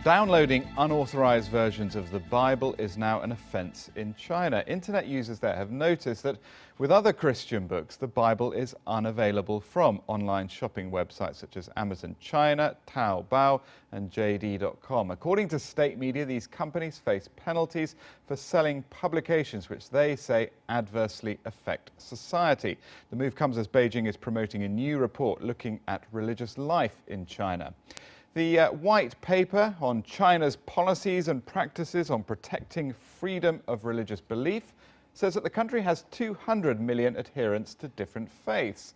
Downloading unauthorized versions of the Bible is now an offense in China. Internet users there have noticed that with other Christian books, the Bible is unavailable from online shopping websites such as Amazon China, Taobao and JD.com. According to state media, these companies face penalties for selling publications which they say adversely affect society. The move comes as Beijing is promoting a new report looking at religious life in China. The white paper on China's policies and practices on protecting freedom of religious belief says that the country has 200 million adherents to different faiths.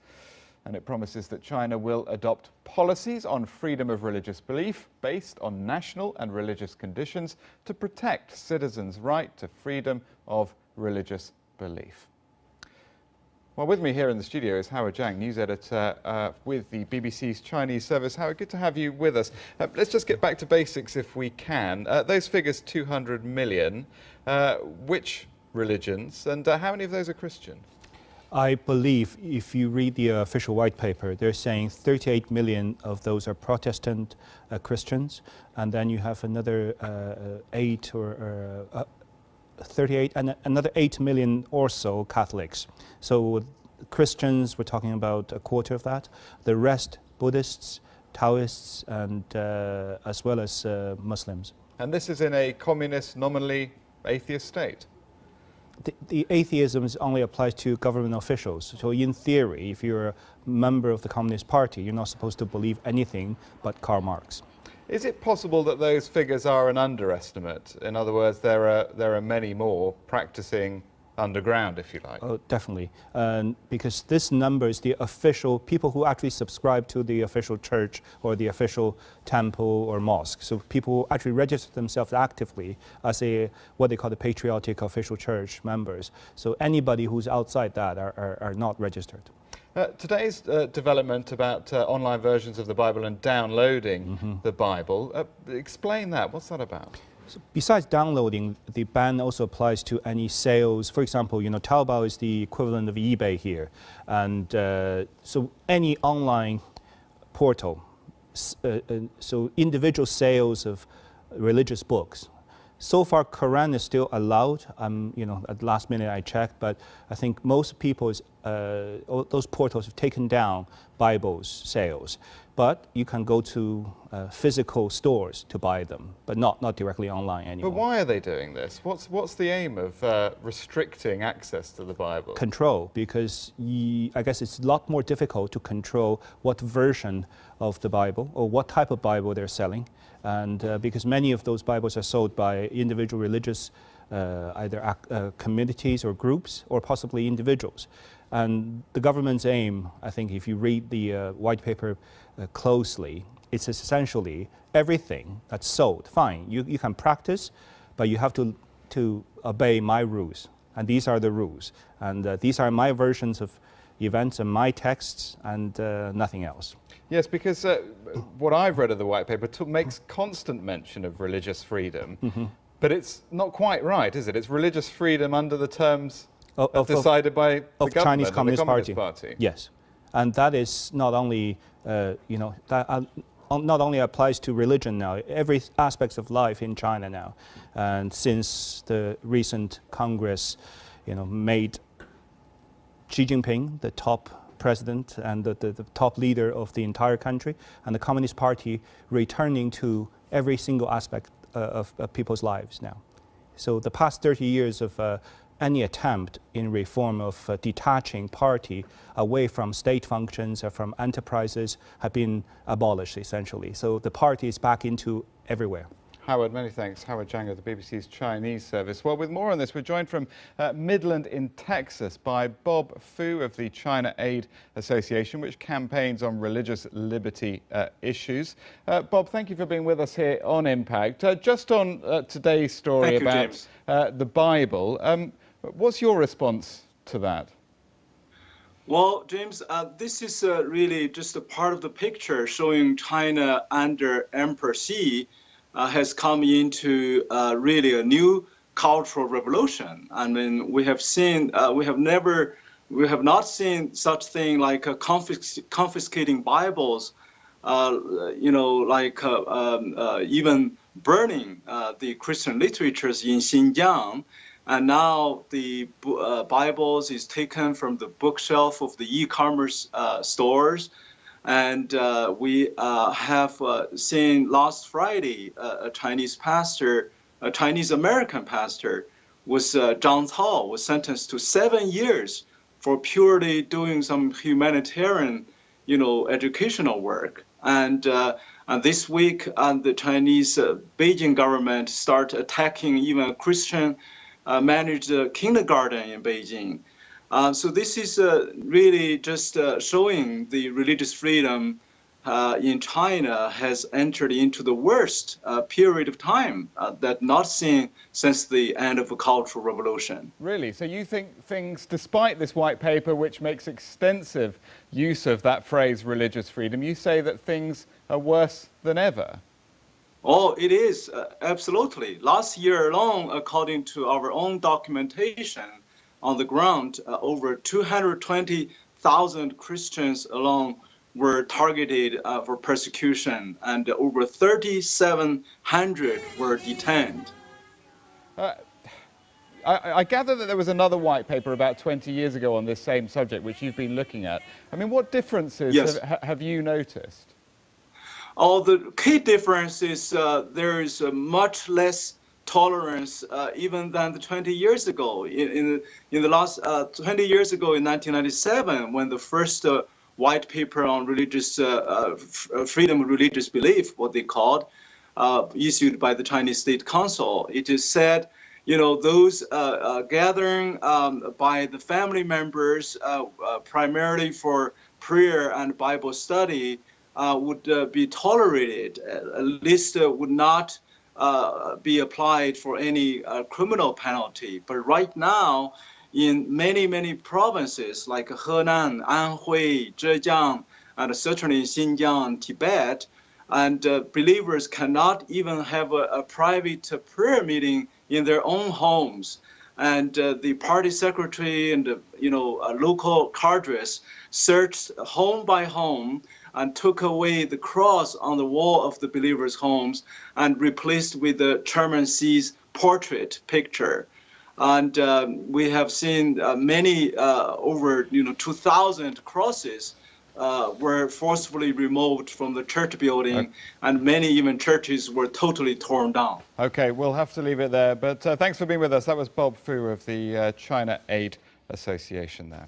And it promises that China will adopt policies on freedom of religious belief based on national and religious conditions to protect citizens' right to freedom of religious belief. Well, with me here in the studio is Howard Zhang, news editor with the BBC's Chinese service. Howard, good to have you with us. Let's just get back to basics if we can. Those figures, 200 million, which religions and how many of those are Christian? I believe if you read the official white paper, they're saying 38 million of those are Protestant Christians, and then you have another 38 and another 8 million or so Catholics. So Christians, we're talking about a quarter of that. The rest, Buddhists, Taoists, and as well as Muslims. And this is in a communist, nominally atheist state? The atheism only applies to government officials. So in theory, if you're a member of the Communist Party, you're not supposed to believe anything but Karl Marx. Is it possible that those figures are an underestimate? In other words, there are many more practicing underground, if you like. Oh, definitely. Because this number is the official people who actually subscribe to the official church or the official temple or mosque. So people who actually register themselves actively as what they call the patriotic official church members. So anybody who's outside that are not registered. Today's development about online versions of the Bible and downloading the Bible, explain that. What's that about? So besides downloading, the ban also applies to any sales. For example, Taobao is the equivalent of eBay here. And so any online portal, so individual sales of religious books. So far, Quran is still allowed. At the last minute I checked, but I think most people, those portals have taken down Bible's sales. But you can go to physical stores to buy them, but not directly online anymore. But why are they doing this? What's the aim of restricting access to the Bible? Control, because I guess it's a lot more difficult to control what version of the Bible or what type of Bible they're selling. And because many of those Bibles are sold by individual religious either communities or groups or possibly individuals. And the government's aim, I think if you read the white paper closely, it's essentially everything that's sold. Fine, you can practice, but you have to obey my rules. And these are the rules. And these are my versions of events and my texts and nothing else. Yes, because what I've read of the white paper makes constant mention of religious freedom, but it's not quite right, is it? It's religious freedom under the terms decided by the government, Chinese Communist Party. Yes, and that is not only that not only applies to religion now, every aspect of life in China now, and since the recent Congress, made Xi Jinping the top president and the top leader of the entire country, and the Communist Party returning to every single aspect of people's lives now. So the past 30 years of any attempt in reform of detaching party away from state functions or from enterprises have been abolished, essentially. So the party is back into everywhere. Howard, many thanks. Howard Zhang of the BBC's Chinese service. Well, with more on this, we're joined from Midland in Texas by Bob Fu of the China Aid Association, which campaigns on religious liberty issues. Bob, thank you for being with us here on Impact. Just on today's story about the Bible, what's your response to that? Well, James, this is really just a part of the picture showing China under Emperor Xi has come into really a new cultural revolution. I mean, we have not seen such thing like confiscating Bibles, even burning the Christian literatures in Xinjiang. And now the Bibles is taken from the bookshelf of the e-commerce stores. And we have seen last Friday a Chinese pastor, a Chinese American pastor, was Zhang Cao, was sentenced to 7 years for purely doing some humanitarian, educational work. And this week, the Chinese Beijing government start attacking even Christian managed kindergarten in Beijing. So this is really just showing the religious freedom in China has entered into the worst period of time that not seen since the end of the Cultural Revolution. Really? So you think things, despite this white paper, which makes extensive use of that phrase religious freedom, you say that things are worse than ever? Oh, it is, absolutely. Last year alone, according to our own documentation on the ground, over 220,000 Christians alone were targeted for persecution, and over 3,700 were detained. I gather that there was another white paper about 20 years ago on this same subject, which you've been looking at. I mean, what differences have you noticed? Oh, the key difference is there is much less tolerance even than the 20 years ago. In the last 20 years ago, in 1997, when the first white paper on religious freedom of religious belief, what they called, issued by the Chinese State Council, it is said, those gathering by the family members primarily for prayer and Bible study would be tolerated, at least would not be applied for any criminal penalty. But right now, in many, many provinces like Henan, Anhui, Zhejiang, and certainly Xinjiang, Tibet, and believers cannot even have a private prayer meeting in their own homes. And the party secretary and local cadres searched home by home and took away the cross on the wall of the believers' homes and replaced with the Chairman Xi's portrait picture. And we have seen many, over 2,000 crosses were forcibly removed from the church building, and many even churches were totally torn down. Okay, we'll have to leave it there. But thanks for being with us. That was Bob Fu of the China Aid Association there.